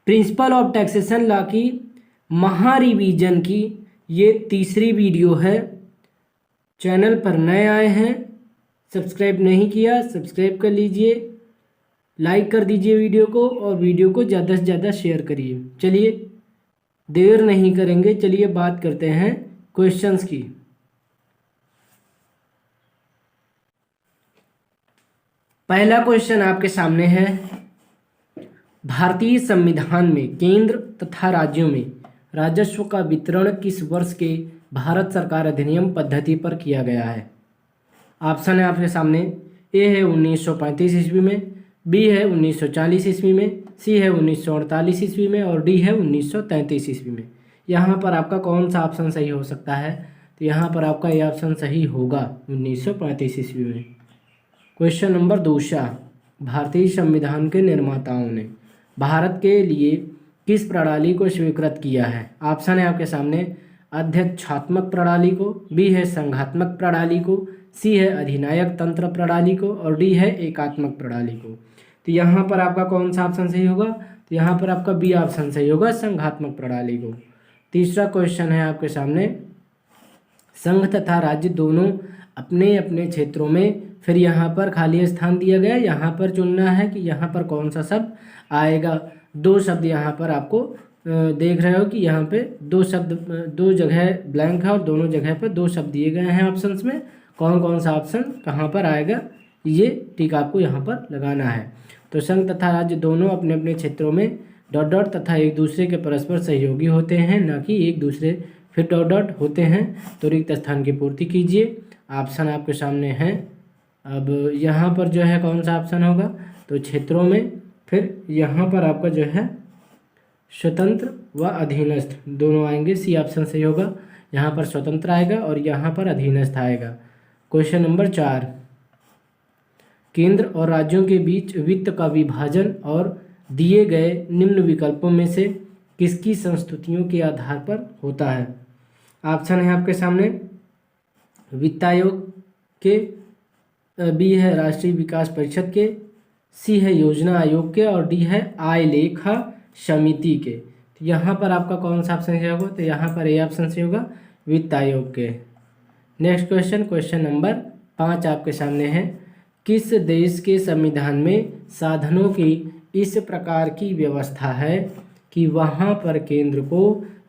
Principle of taxation law की महारिवीजन की ये तीसरी वीडियो है। चैनल पर नए आए हैं, सब्सक्राइब नहीं किया, सब्सक्राइब कर लीजिए, लाइक कर दीजिए वीडियो को और वीडियो को ज़्यादा से ज़्यादा शेयर करिए। चलिए देर नहीं करेंगे, चलिए बात करते हैं क्वेश्चंस की। पहला क्वेश्चन आपके सामने है, भारतीय संविधान में केंद्र तथा राज्यों में राजस्व का वितरण किस वर्ष के भारत सरकार अधिनियम पद्धति पर किया गया है? ऑप्शन है आपके सामने, ए है 1935 ईस्वी में, बी है 1940 ईस्वी में, सी है 1948 ईस्वी में और डी है 1933 ईस्वी में। यहाँ पर आपका कौन सा ऑप्शन सही हो सकता है? तो यहाँ पर आपका ये ऑप्शन सही होगा 1935 ईस्वी में। क्वेश्चन नंबर दूसरा, भारतीय संविधान के निर्माताओं ने भारत के लिए किस प्रणाली को स्वीकृत किया है? ऑप्शन है आपके सामने, अध्यक्षात्मक प्रणाली को, बी है संघात्मक प्रणाली को, सी है अधिनायक तंत्र प्रणाली को और डी है एकात्मक प्रणाली को। तो यहाँ पर आपका कौन सा ऑप्शन सही होगा? तो यहाँ पर आपका बी ऑप्शन सही होगा, संघात्मक प्रणाली को। तीसरा क्वेश्चन है आपके सामने, संघ तथा राज्य दोनों अपने अपने क्षेत्रों में, फिर यहाँ पर खाली स्थान दिया गया, यहाँ पर चुनना है कि यहाँ पर कौन सा शब्द आएगा। दो शब्द यहाँ पर आपको देख रहे हो कि यहाँ पे दो शब्द, दो जगह ब्लैंक है और दोनों जगह पे दो शब्द दिए गए हैं ऑप्शंस में। कौन कौन सा ऑप्शन कहाँ पर आएगा ये टिक आपको यहाँ पर लगाना है। तो संघ तथा राज्य दोनों अपने अपने क्षेत्रों में डॉट डॉट तथा एक दूसरे के परस्पर सहयोगी होते हैं, न कि एक दूसरे फिर डॉट डॉट होते हैं। तो रिक्त स्थान की पूर्ति कीजिए। ऑप्शन आपके सामने हैं। अब यहाँ पर जो है कौन सा ऑप्शन होगा? तो क्षेत्रों में, फिर यहाँ पर आपका जो है स्वतंत्र व अधीनस्थ दोनों आएंगे। सी ऑप्शन सही होगा। यहाँ पर स्वतंत्र आएगा और यहाँ पर अधीनस्थ आएगा। क्वेश्चन नंबर 4, केंद्र और राज्यों के बीच वित्त का विभाजन और दिए गए निम्न विकल्पों में से किसकी संस्तुतियों के आधार पर होता है? ऑप्शन है आपके सामने, वित्त आयोग के, बी है राष्ट्रीय विकास परिषद के, सी है योजना आयोग के और डी है आय लेखा समिति के। तो यहाँ पर आपका कौन सा ऑप्शन सही होगा? तो यहाँ पर ए ऑप्शन सही होगा, वित्त आयोग के। नेक्स्ट क्वेश्चन, क्वेश्चन नंबर 5 आपके सामने है, किस देश के संविधान में साधनों की इस प्रकार की व्यवस्था है कि वहाँ पर केंद्र को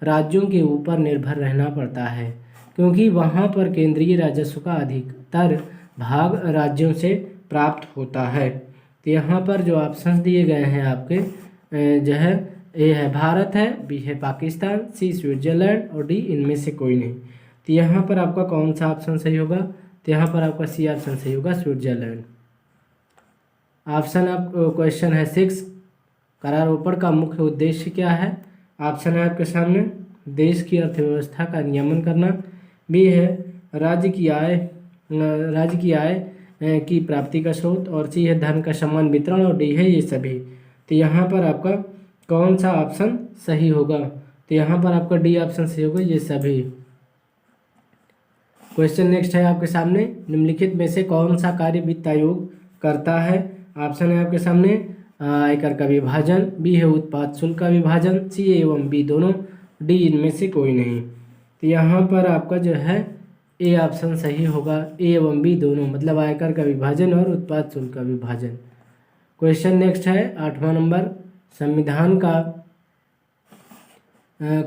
राज्यों के ऊपर निर्भर रहना पड़ता है, क्योंकि वहाँ पर केंद्रीय राजस्व का अधिकतर भाग राज्यों से प्राप्त होता है। तो यहाँ पर जो ऑप्शंस दिए गए हैं आपके जो है, ए है भारत है, बी है पाकिस्तान, सी स्विट्जरलैंड और डी इनमें से कोई नहीं। तो यहाँ पर आपका कौन सा ऑप्शन सही होगा? तो यहाँ पर आपका सी ऑप्शन सही होगा, स्विट्जरलैंड। ऑप्शन आप क्वेश्चन है 6, करारोपण का मुख्य उद्देश्य क्या है? ऑप्शन है आपके सामने, देश की अर्थव्यवस्था का नियमन करना, बी है राज्य की आय की प्राप्ति का स्रोत और सी है धन का समान वितरण और डी है ये सभी। तो यहाँ पर आपका कौन सा ऑप्शन सही होगा? तो यहाँ पर आपका डी ऑप्शन सही होगा, ये सभी। क्वेश्चन नेक्स्ट है आपके सामने, निम्नलिखित में से कौन सा कार्य वित्त आयोग करता है? ऑप्शन है आपके सामने, आयकर का विभाजन, बी है उत्पाद शुल्क का विभाजन, सी एवं बी दोनों, डी इनमें से कोई नहीं। तो यहाँ पर आपका जो है ए ऑप्शन सही होगा, ए एवं बी दोनों, मतलब आयकर का विभाजन और उत्पाद शुल्क का विभाजन। क्वेश्चन नेक्स्ट है 8वां नंबर, संविधान का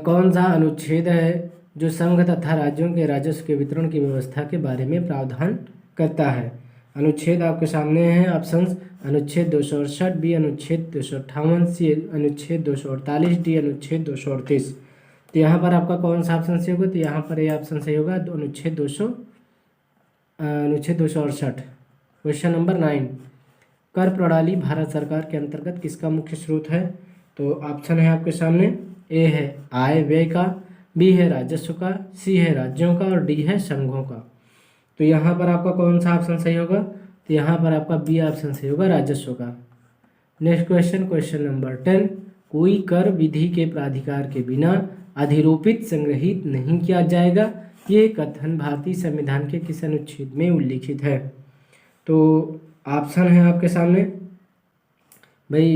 कौन सा अनुच्छेद है जो संघ तथा राज्यों के राजस्व के वितरण की व्यवस्था के बारे में प्रावधान करता है? अनुच्छेद आपके सामने हैं ऑप्शंस, अनुच्छेद 268, बी अनुच्छेद 258, सी अनुच्छेद 248, डी अनुच्छेद 238। तो यहाँ पर आपका कौन सा ऑप्शन सही होगा? तो यहाँ पर ये ऑप्शन सही होगा, अनुच्छेद 268। क्वेश्चन नंबर 9, कर प्रणाली भारत सरकार के अंतर्गत किसका मुख्य स्रोत है? तो ऑप्शन है आपके सामने, ए है आय व्यय का, बी है राजस्व का, सी है राज्यों का और डी है संघों का। तो यहाँ पर आपका कौन सा ऑप्शन सही होगा? तो यहाँ पर आपका बी ऑप्शन सही होगा, राजस्व का। नेक्स्ट क्वेश्चन, क्वेश्चन नंबर 10, कोई कर विधि के प्राधिकार के बिना अधिरूपित संग्रहित नहीं किया जाएगा, ये कथन भारतीय संविधान के किस अनुच्छेद में उल्लिखित है? तो ऑप्शन है आपके सामने भाई,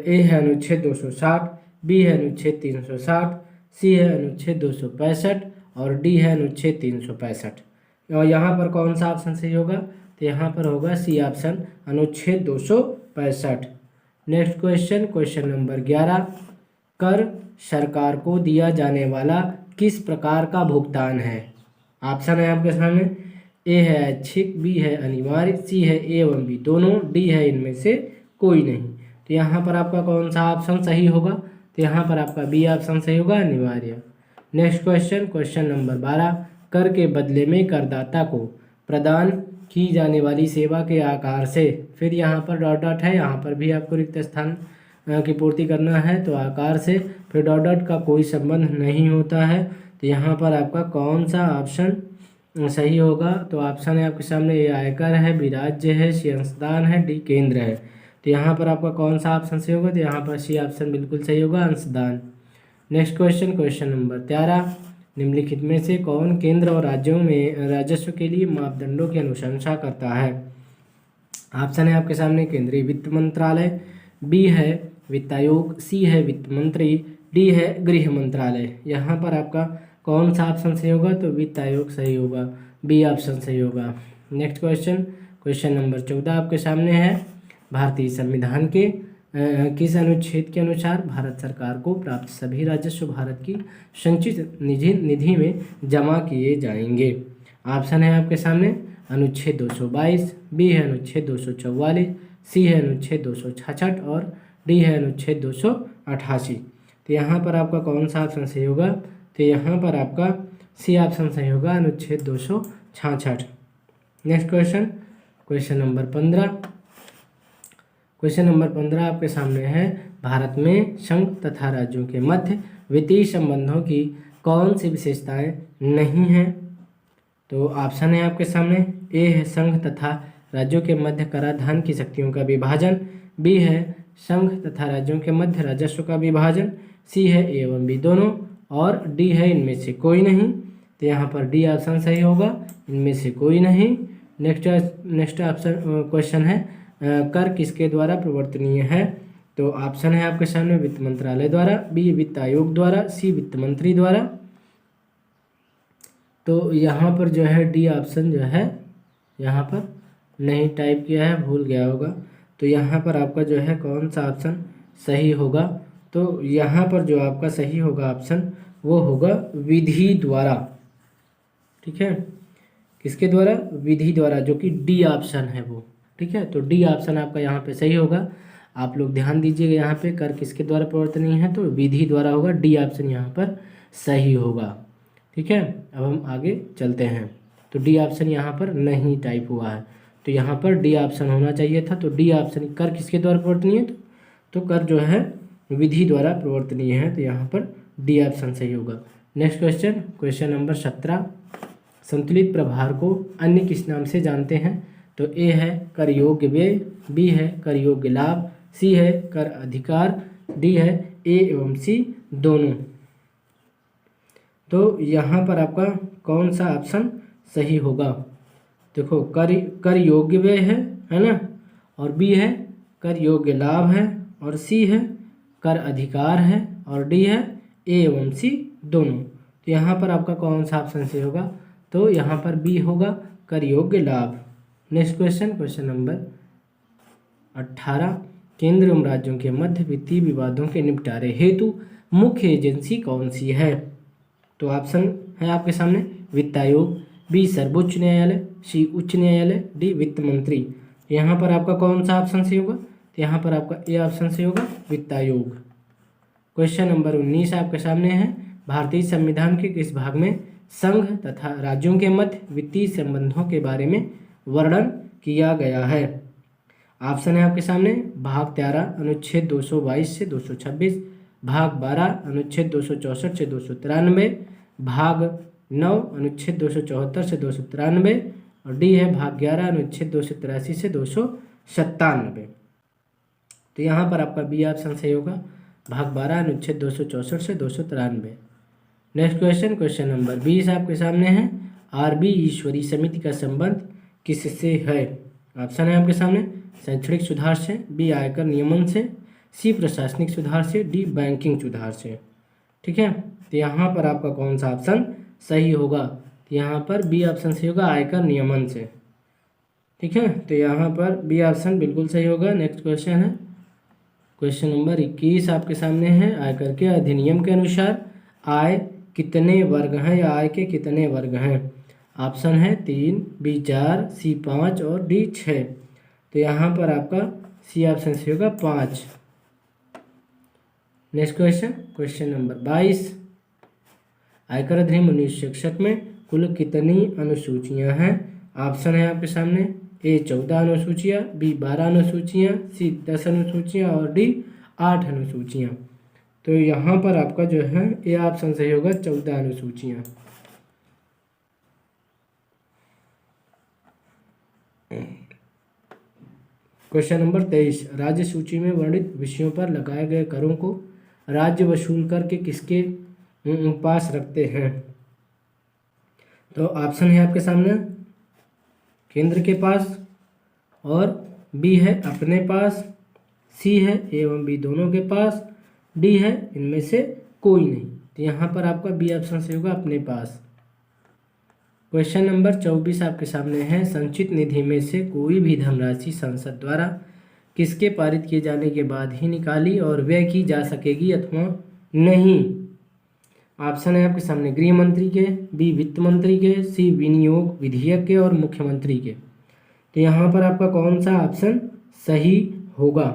ए है अनुच्छेद 260, बी है अनुच्छेद 360, सी है अनुच्छेद 265 और डी है अनुच्छेद 365। और यहाँ पर कौन सा ऑप्शन सही होगा? तो यहाँ पर होगा सी ऑप्शन, अनुच्छेद 265। नेक्स्ट क्वेश्चन, क्वेश्चन नंबर 11, कर सरकार को दिया जाने वाला किस प्रकार का भुगतान है? ऑप्शन है आपके सामने, ए है ऐच्छिक, बी है अनिवार्य, सी है ए एवं बी दोनों, डी है इनमें से कोई नहीं। तो यहाँ पर आपका कौन सा ऑप्शन सही होगा? तो यहाँ पर आपका बी ऑप्शन सही होगा, अनिवार्य। नेक्स्ट क्वेश्चन, क्वेश्चन नंबर 12, कर के बदले में करदाता को प्रदान की जाने वाली सेवा के आकार से, फिर यहाँ पर डॉट डॉट है, यहाँ पर भी आपको रिक्त स्थान की पूर्ति करना है। तो आकार से फिर डॉट डॉट का कोई संबंध नहीं होता है। तो यहाँ पर आपका कौन सा ऑप्शन सही होगा? तो ऑप्शन है आपके सामने, ए आयकर है, बी राज्य है, सी अंशदान है, डी केंद्र है। तो यहाँ पर आपका कौन सा ऑप्शन सही होगा? तो यहाँ पर सी ऑप्शन बिल्कुल सही होगा, अंशदान। नेक्स्ट क्वेश्चन, क्वेश्चन नंबर 13, निम्नलिखित में से कौन केंद्र और राज्यों में राजस्व के लिए मापदंडों की अनुशंसा करता है? ऑप्शन है आपके सामने, केंद्रीय वित्त मंत्रालय, बी है वित्त आयोग, सी है वित्त मंत्री, डी है गृह मंत्रालय। यहाँ पर आपका कौन सा ऑप्शन सही होगा? तो वित्त आयोग सही होगा, बी ऑप्शन सही होगा। नेक्स्ट क्वेश्चन, क्वेश्चन नंबर 14 आपके सामने है, भारतीय संविधान के किस अनुच्छेद के अनुसार भारत सरकार को प्राप्त सभी राजस्व भारत की संचित निधि में जमा किए जाएंगे? ऑप्शन है आपके सामने, अनुच्छेद 222, बी है अनुच्छेद 244, सी है अनुच्छेद 266 और डी है अनुच्छेद 288। तो यहाँ पर आपका कौन सा ऑप्शन सही होगा? तो यहाँ पर आपका सी ऑप्शन सही होगा, अनुच्छेद 266। Next question, question number 15, question number 15 आपके सामने है, भारत में संघ तथा राज्यों के मध्य वित्तीय संबंधों की कौन सी विशेषताएं नहीं हैं? तो ऑप्शन है आपके सामने, ए है संघ तथा राज्यों के मध्य कराधान की शक्तियों का विभाजन, बी है संघ तथा राज्यों के मध्य राजस्व का विभाजन, सी है ए एवं बी दोनों और डी है इनमें से कोई नहीं। तो यहाँ पर डी ऑप्शन सही होगा, इनमें से कोई नहीं। नेक्स्ट ऑप्शन क्वेश्चन है, कर किसके द्वारा प्रवर्तनीय है? तो ऑप्शन है आपके सामने, वित्त मंत्रालय द्वारा, बी वित्त आयोग द्वारा, सी वित्त मंत्री द्वारा। तो यहाँ पर जो है डी ऑप्शन जो है यहाँ पर नहीं टाइप किया है, भूल गया होगा। तो यहाँ पर आपका जो है कौन सा ऑप्शन सही होगा? तो यहाँ पर जो आपका सही होगा ऑप्शन वो होगा विधि द्वारा। ठीक है, किसके द्वारा? विधि द्वारा, जो कि डी ऑप्शन है वो। ठीक है, तो डी ऑप्शन आपका यहाँ पे सही होगा। आप लोग ध्यान दीजिएगा, यहाँ पे कर किसके द्वारा प्रवर्तनीय है? तो विधि द्वारा होगा, डी ऑप्शन यहाँ पर सही होगा। ठीक है, अब हम आगे चलते हैं। तो डी ऑप्शन यहाँ पर नहीं टाइप हुआ है, तो यहाँ पर डी ऑप्शन होना चाहिए था। तो डी ऑप्शन, कर किसके द्वारा प्रवर्तनीय है? तो कर जो है विधि द्वारा प्रवर्तनीय है, तो यहाँ पर डी ऑप्शन सही होगा। नेक्स्ट क्वेश्चन, क्वेश्चन नंबर 17, संतुलित प्रभार को अन्य किस नाम से जानते हैं? तो ए है कर योग्य व्यय, बी है कर योग्य लाभ, सी है कर अधिकार, डी है ए एवं सी दोनों। तो यहाँ पर आपका कौन सा ऑप्शन सही होगा? देखो, कर योग्य व्यय है ना, और बी है कर योग्य लाभ है, और सी है कर अधिकार है, और डी है ए एवं सी दोनों। तो यहाँ पर आपका कौन सा ऑप्शन सही होगा? तो यहाँ पर बी होगा, कर योग्य लाभ। नेक्स्ट क्वेश्चन, क्वेश्चन नंबर 18, केंद्र एवं राज्यों के मध्य वित्तीय विवादों के निपटारे हेतु मुख्य एजेंसी कौन सी है? तो ऑप्शन है आपके सामने, वित्त आयोग, बी सर्वोच्च न्यायालय, सी उच्च न्यायालय, डी वित्त मंत्री। यहाँ पर आपका कौन सा ऑप्शन सही होगा? तो यहाँ पर आपका ए ऑप्शन सही होगा, वित्त आयोग। क्वेश्चन नंबर 19 आपके सामने है, भारतीय संविधान के किस भाग में संघ तथा राज्यों के मध्य वित्तीय संबंधों के बारे में वर्णन किया गया है? ऑप्शन है आपके सामने, भाग 13 अनुच्छेद 222 से 226, भाग 12 अनुच्छेद 264 से 293, भाग 9 अनुच्छेद 274 से 293 और डी है भाग 11 अनुच्छेद 283 से 297। तो यहाँ पर आपका बी ऑप्शन सही होगा, भाग 12 अनुच्छेद 264 से 293। नेक्स्ट क्वेश्चन, क्वेश्चन नंबर 20 आपके सामने है, आरबी ईश्वरी समिति का संबंध किससे है? ऑप्शन है आपके सामने, शैक्षणिक सुधार से, बी आयकर नियमन से, सी प्रशासनिक सुधार से, डी बैंकिंग सुधार से। ठीक है, तो यहाँ पर आपका कौन सा ऑप्शन सही होगा? तो यहाँ पर बी ऑप्शन सही होगा, आयकर नियमन से। ठीक है, तो यहाँ पर बी ऑप्शन बिल्कुल सही होगा। नेक्स्ट क्वेश्चन है क्वेश्चन नंबर 21 आपके सामने है। आयकर के अधिनियम के अनुसार आय कितने वर्ग हैं या आय के कितने वर्ग हैं? ऑप्शन है 3, बी 4, सी 5 और डी 6। तो यहाँ पर आपका सी ऑप्शन सही होगा 5। Next question question number 22। आयकर अधिनियम 1961 में कुल कितनी अनुसूचियां हैं? ऑप्शन है आपके सामने, ए 14 अनुसूचियाँ, बी 12 अनुसूचियाँ, सी 10 अनुसूचियाँ और डी 8 अनुसूचियाँ। तो यहाँ पर आपका जो है ए ऑप्शन सही होगा 14 अनुसूचियाँ। Question number 23। राज्य सूची में वर्णित विषयों पर लगाए गए करों को राज्य वसूल करके किसके पास रखते हैं? तो ऑप्शन है आपके सामने, केंद्र के पास, और बी है अपने पास, सी है ए एवं बी दोनों के पास, डी है इनमें से कोई नहीं। तो यहाँ पर आपका बी ऑप्शन सही होगा अपने पास। क्वेश्चन नंबर 24 आपके सामने है। संचित निधि में से कोई भी धनराशि संसद द्वारा किसके पारित किए जाने के बाद ही निकाली और व्यय की जा सकेगी अथवा नहीं? ऑप्शन है आपके सामने, गृह मंत्री के, बी वित्त मंत्री के, सी विनियोग विधेयक के और मुख्यमंत्री के। तो यहाँ पर आपका कौन सा ऑप्शन सही होगा?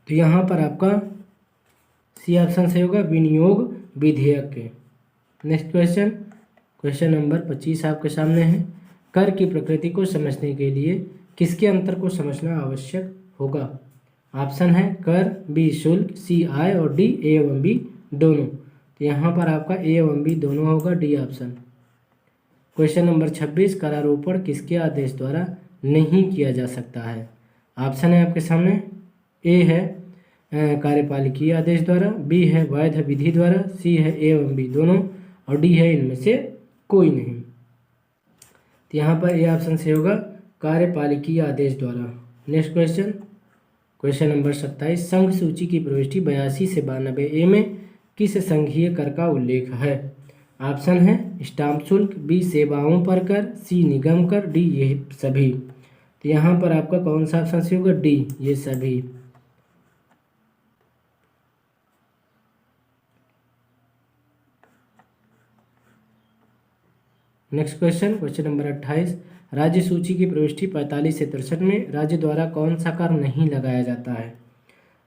तो यहाँ पर आपका सी ऑप्शन सही होगा, विनियोग विधेयक के। नेक्स्ट क्वेश्चन क्वेश्चन नंबर 25 आपके सामने है। कर की प्रकृति को समझने के लिए किसके अंतर को समझना आवश्यक होगा? ऑप्शन है कर, बी शुल्क, सी आय और डी ए एवं बी दोनों। तो यहाँ पर आपका ए एवं बी दोनों होगा, डी ऑप्शन। Question number 26। करारोपण किसके आदेश द्वारा नहीं किया जा सकता है? ऑप्शन है आपके सामने, ए है कार्यपालिकीय आदेश द्वारा, बी है वैध विधि द्वारा, सी है ए एवं बी दोनों और डी है इनमें से कोई नहीं। तो यहाँ पर ए ऑप्शन से होगा कार्यपालिकीय आदेश द्वारा। Next question question number 27। संघ सूची की प्रविष्टि 82 से 92 ए में किस संघीय कर का उल्लेख है? ऑप्शन है स्टाम्प शुल्क, बी सेवाओं पर कर, सी निगम कर, डी ये सभी। तो यहाँ पर आपका कौन सा ऑप्शन से होगा? डी ये सभी। Next question question number 28। राज्य सूची की प्रविष्टि 45 से 63 में राज्य द्वारा कौन सा कर नहीं लगाया जाता है?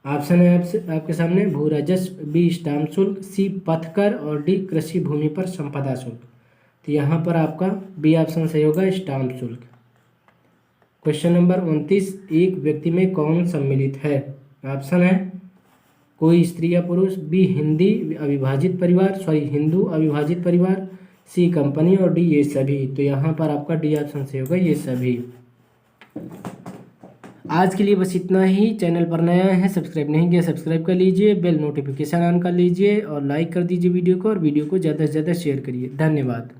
ऑप्शन है आपके सामने, भू राजस्व, बी स्टाम्प शुल्क, सी पथ कर और डी कृषि भूमि पर संपदा शुल्क। तो यहाँ पर आपका बी ऑप्शन सही होगा, स्टाम्प शुल्क। Question number 29। एक व्यक्ति में कौन सम्मिलित है? ऑप्शन है कोई स्त्री या पुरुष, बी हिंदू अविभाजित परिवार, सी कंपनी और डी ये सभी। तो यहाँ पर आपका डी ऑप्शन से होगा ये सभी। आज के लिए बस इतना ही। चैनल पर नया है, सब्सक्राइब नहीं किया सब्सक्राइब कर लीजिए, बेल नोटिफिकेशन ऑन कर लीजिए और लाइक कर दीजिए वीडियो को, और वीडियो को ज़्यादा से ज़्यादा शेयर करिए। धन्यवाद।